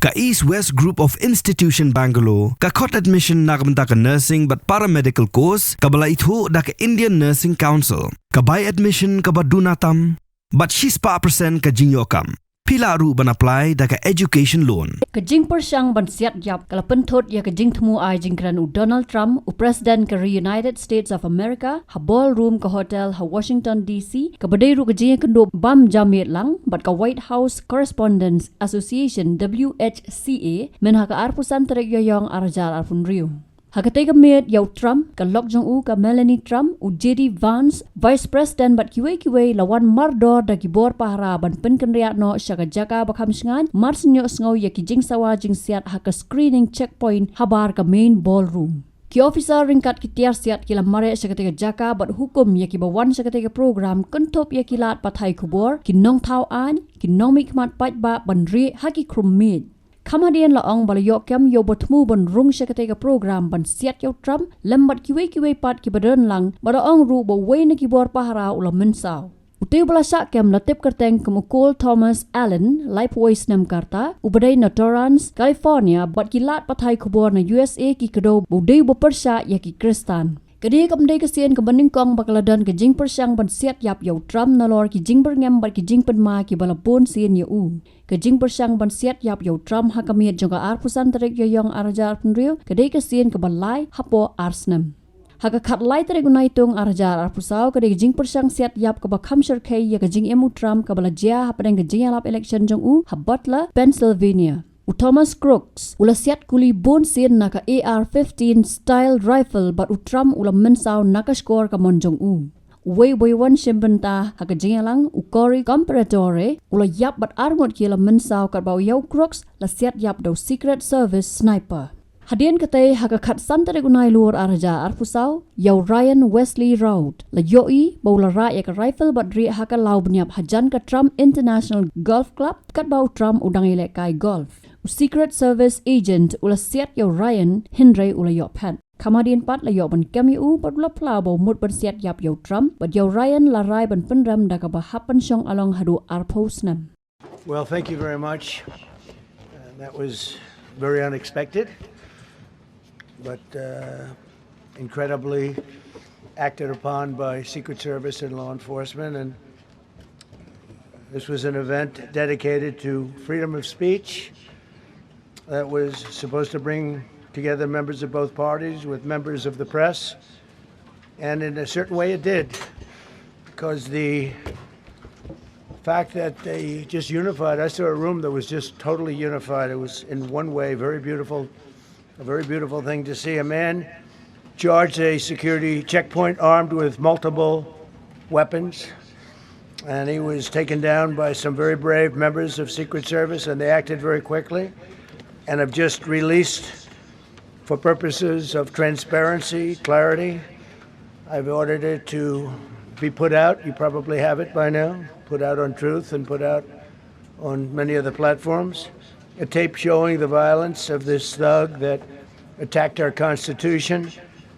Ka East West Group of Institution Bangalore, ka khot admission na kamta ka nursing but paramedical course, ka bala itho da ka Indian Nursing Council, ka buy admission ka badunatam, but she's pa percent ka jingyokam. Pila ru ban apply da ka education loan. Ka Jingpyrshang ban Siat yap kala pentot ya ka Thmu ai jingkran u Donald Trump u President ka United States of America ha ballroom ka hotel ha Washington DC ka badai ru ka jing kendo bam jamit lang but ka White House Correspondents Association WHCA men ha ka arpusan terek yoyong arjal arpun riu. Hakatay ka med yaw Trump, ka Lok Jong-u, ka Melanie Trump, u J.D. Vance, Vice President bat kiwe lawan mardor da gibor paharaban penkenriat no siya ka jaka bakam singan, mars nyo sngaw ya ki jing sawa jing Siat ha ka screening checkpoint habar ka main ballroom. Ki officer ringkat ki tiar Siat kila mare siya ka jaka bat hukum ya ki bawan siya ka program kentop ya ki lat patay kubor, ki nong tau an, ki nong mikmat pat ba bandri ha ki krumid. Kamadian laong balayok kem yo Thmu ban rung syakatega program ban Siat yo Trump lembat kiwe pat ki badan lang badaong ru bo way na kibor pahara ula mensaw. Utiu balasak kem latip kerteng kemukul Thomas Allen Lait-Thaw Snem karta ubadai na Torrance, California bat kilat patay kubor na USA ki kedo budai bepersa ya ki Kristan. Kadi kamdai ka Sien kebening kong bakaladan ke Jingpyrshang ban Siat yap yo Trump nalor ki Jingpyrngem bat ki Jingpenma ki balapun Sien yo u. Ke Jingpyrshang ban Siat yap yo Trump ha kamiet jong ka arpusan terik yo yong arjar penriu kadai ka Sien ke balai Hapoh Snem. Ha ka khat lai terik unai tung arjar arpusau kadai ke Jingpyrshang Siat yap ke bakam syarkai ya ke Jing emu Trump ke balajia ha padang ke Jing alap election jong u ha Butler, Pennsylvania. U Thomas Crooks ula Siat kuli Bunsien na ka AR-15 style rifle but u Trump ula mensaw na ka score ka monjong u. Uway boywan simbenta ha ka jingalang u Cory Comparatore ula yap bat arngot kila mensaw kat bau yaw Crooks la Siat yap daw Secret Service sniper. Hadian katay ha ka khat santare gunay luar arja arpusaw yaw Ryan Wesley Road la yoi bau la ra ya ka rifle bat ri ha ka law bnyap hajan ka Trump International Golf Club kat bau Trump udang ile kai golf. Secret Service agent ula Siat yo Ryan Henry ula yo Pat. Kamadian pat la yo ban kami u pat ula pla bo mut ban Siat yap yo Trump but yo Ryan la rai ban penram da ka bahapan syong along hadu Hapoh Snem. Well, thank you very much. That was very unexpected, but incredibly acted upon by Secret Service and law enforcement, and this was an event dedicated to freedom of speech. That was supposed to bring together members of both parties with members of the press. And in a certain way it did, because the fact that they just unified, I saw a room that was just totally unified. It was in one way very beautiful, a very beautiful thing to see. A man charged a security checkpoint armed with multiple weapons, and he was taken down by some very brave members of Secret Service, and they acted very quickly. And have just released, for purposes of transparency, clarity, I've ordered it to be put out. You probably have it by now. Put out on Truth and put out on many of the platforms. A tape showing the violence of this thug that attacked our Constitution,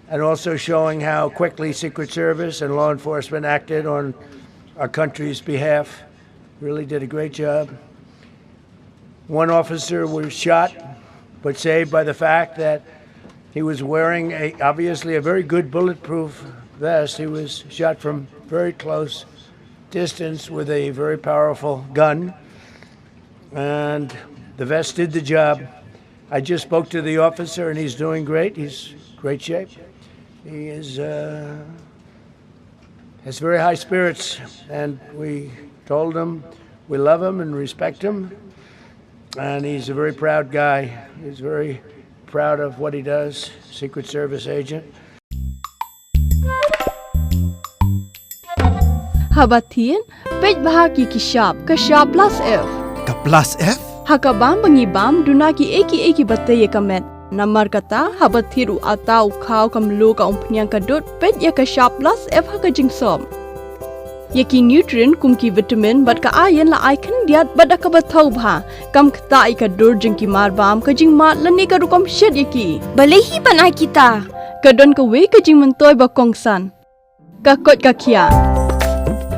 and also showing how quickly Secret Service and law enforcement acted on our country's behalf. Really did a great job. One officer was shot, but saved by the fact that he was wearing obviously a very good bulletproof vest. He was shot from very close distance with a very powerful gun, and the vest did the job. I just spoke to the officer, and he's doing great. He's in great shape. He is has very high spirits, and we told him we love him and respect him. And he's a very proud guy. He's very proud of what he does, Secret Service agent. Habatin, page bahagi kishap, kashap plus F. Ka plus F? Hakabam bangibam dunaki eki bataye kamet. Namar kata habathiru atau kau kamlu ka umpnyang kadut page ya kashap plus F haka jingsom. Yaki nutrient kumki vitamin bat ka iron la icon diat bat ka bathau bha kam khta ka dur jingki marbam ka jing mat lani ka rukom shed yaki balehi banai kita ka don ka we ka jing mentoy ba kongsan ka kot ka khia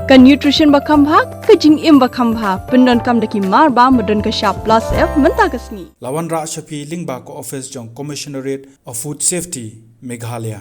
ka nutrition ba kam bha ka jing im ba khamba pendon kam daki mar ba modon ka sharp plus f menta kasni Lawan Ra Shapi Lingba ko office jong Commissionerate of Food Safety Meghalaya